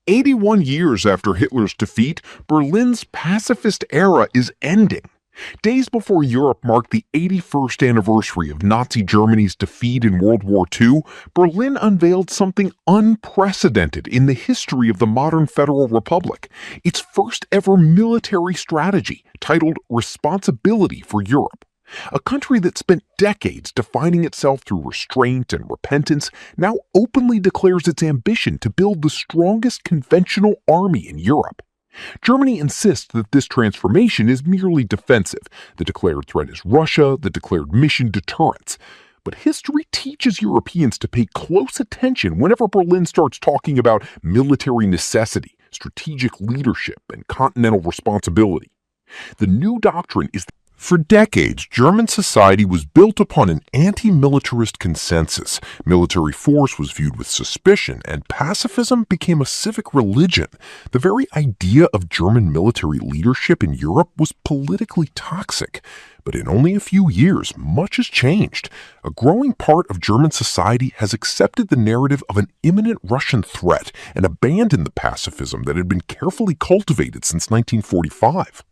81 years after Hitler's defeat, Berlin's pacifist era is ending. Days before Europe marked the 81st anniversary of Nazi Germany's defeat in World War II, Berlin unveiled something unprecedented in the history of the modern Federal Republic: its first ever military strategy, titled Responsibility for Europe. A country that spent decades defining itself through restraint and repentance now openly declares its ambition to build the strongest conventional army in Europe. Germany insists that this transformation is merely defensive. The declared threat is Russia, the declared mission deterrence. But history teaches Europeans to pay close attention whenever Berlin starts talking about military necessity, strategic leadership, and continental responsibility. The new doctrine is For decades, German society was built upon an anti-militarist consensus. Military force was viewed with suspicion, and pacifism became a civic religion. The very idea of German military leadership in Europe was politically toxic. But in only a few years, much has changed. A growing part of German society has accepted the narrative of an imminent Russian threat and abandoned the pacifism that had been carefully cultivated since 1945.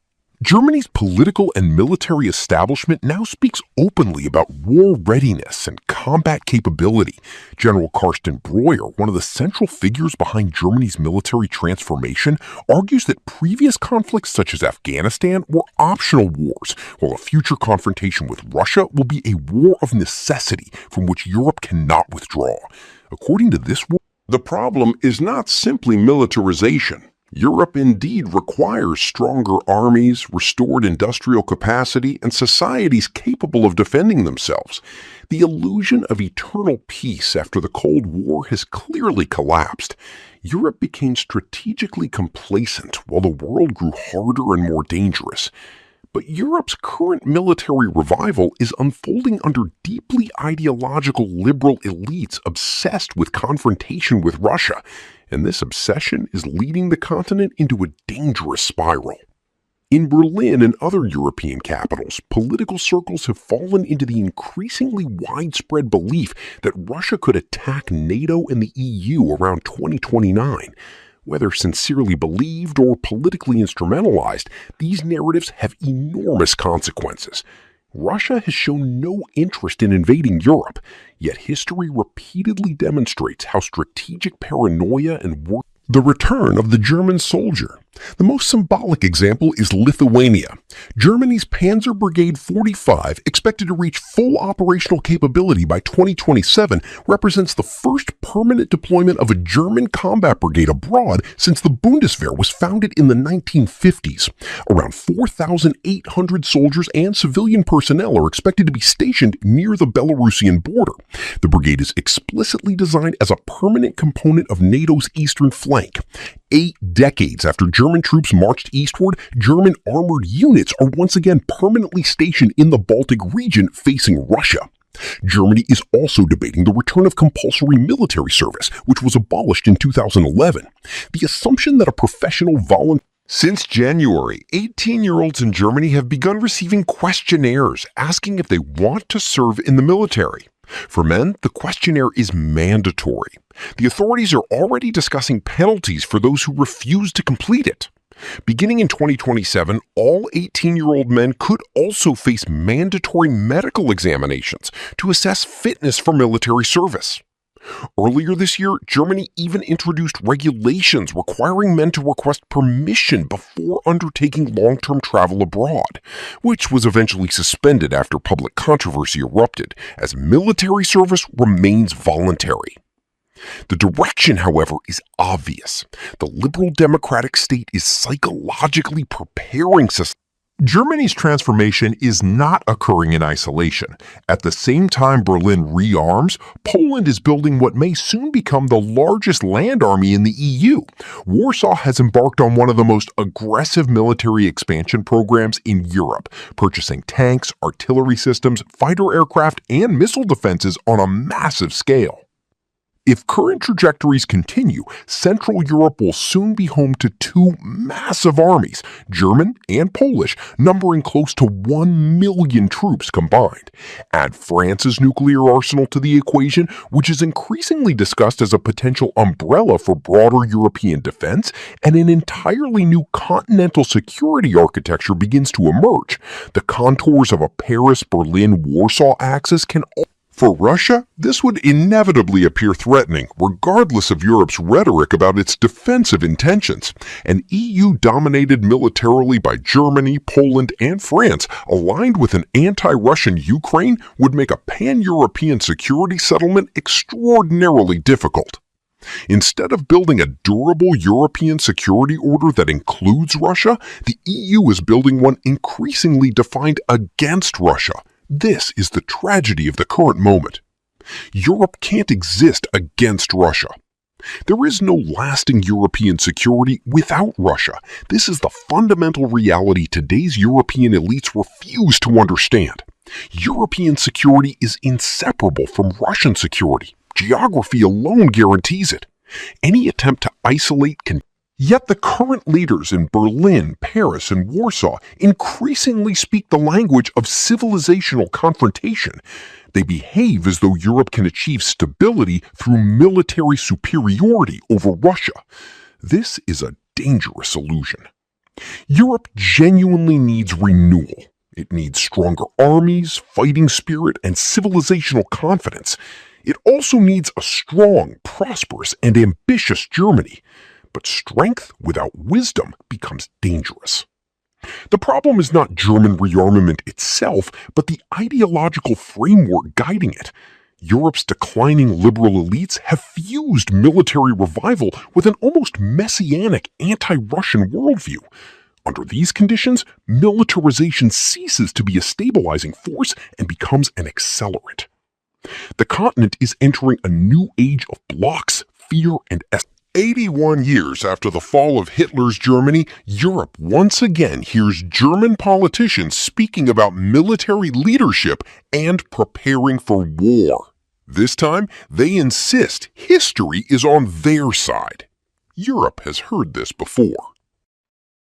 Germany's political and military establishment now speaks openly about war readiness and combat capability. General Carsten Breuer, one of the central figures behind Germany's military transformation, argues that previous conflicts such as Afghanistan were optional wars, while a future confrontation with Russia will be a war of necessity from which Europe cannot withdraw. According to this work, the problem is not simply militarization. Europe indeed requires stronger armies, restored industrial capacity, and societies capable of defending themselves. The illusion of eternal peace after the Cold War has clearly collapsed. Europe became strategically complacent while the world grew harder and more dangerous. But Europe's current military revival is unfolding under deeply ideological liberal elites obsessed with confrontation with Russia, and this obsession is leading the continent into a dangerous spiral. In Berlin and other European capitals, political circles have fallen into the increasingly widespread belief that Russia could attack NATO and the EU around 2029. Whether sincerely believed or politically instrumentalized, these narratives have enormous consequences. Russia has shown no interest in invading Europe, yet history repeatedly demonstrates how strategic paranoia and the return of the German soldier. The most symbolic example is Lithuania. Germany's Panzer Brigade 45, expected to reach full operational capability by 2027, represents the first permanent deployment of a German combat brigade abroad since the Bundeswehr was founded in the 1950s. Around 4,800 soldiers and civilian personnel are expected to be stationed near the Belarusian border. The brigade is explicitly designed as a permanent component of NATO's eastern flank. 8 decades after German troops marched eastward, German armored units are once again permanently stationed in the Baltic region facing Russia. Germany is also debating the return of compulsory military service, which was abolished in 2011. The assumption that a professional volunteer Since January, 18-year-olds in Germany have begun receiving questionnaires asking if they want to serve in the military. For men, the questionnaire is mandatory. The authorities are already discussing penalties for those who refuse to complete it. Beginning in 2027, all 18-year-old men could also face mandatory medical examinations to assess fitness for military service. Earlier this year, Germany even introduced regulations requiring men to request permission before undertaking long-term travel abroad, which was eventually suspended after public controversy erupted, as military service remains voluntary. The direction, however, is obvious. The liberal democratic state is psychologically preparing society. Germany's transformation is not occurring in isolation. At the same time Berlin rearms, Poland is building what may soon become the largest land army in the EU. Warsaw has embarked on one of the most aggressive military expansion programs in Europe, purchasing tanks, artillery systems, fighter aircraft, and missile defenses on a massive scale. If current trajectories continue, Central Europe will soon be home to two massive armies, German and Polish, numbering close to 1 million troops combined. Add France's nuclear arsenal to the equation, which is increasingly discussed as a potential umbrella for broader European defense, and an entirely new continental security architecture begins to emerge. The contours of a Paris-Berlin-Warsaw axis can For Russia, this would inevitably appear threatening, regardless of Europe's rhetoric about its defensive intentions. An EU dominated militarily by Germany, Poland, and France, aligned with an anti-Russian Ukraine, would make a pan-European security settlement extraordinarily difficult. Instead of building a durable European security order that includes Russia, the EU is building one increasingly defined against Russia. This is the tragedy of the current moment. Europe can't exist against Russia. There is no lasting European security without Russia. This is the fundamental reality today's European elites refuse to understand. European security is inseparable from Russian security. Geography alone guarantees it. Any attempt to isolate can. Yet the current leaders in Berlin, Paris, and Warsaw increasingly speak the language of civilizational confrontation. They behave as though Europe can achieve stability through military superiority over Russia. This is a dangerous illusion. Europe genuinely needs renewal. It needs stronger armies, fighting spirit, and civilizational confidence. It also needs a strong, prosperous, and ambitious Germany. But strength without wisdom becomes dangerous. The problem is not German rearmament itself, but the ideological framework guiding it. Europe's declining liberal elites have fused military revival with an almost messianic anti-Russian worldview. Under these conditions, militarization ceases to be a stabilizing force and becomes an accelerant. The continent is entering a new age of blocks, fear, and 81 years after the fall of Hitler's Germany, Europe once again hears German politicians speaking about military leadership and preparing for war. This time, they insist history is on their side. Europe has heard this before.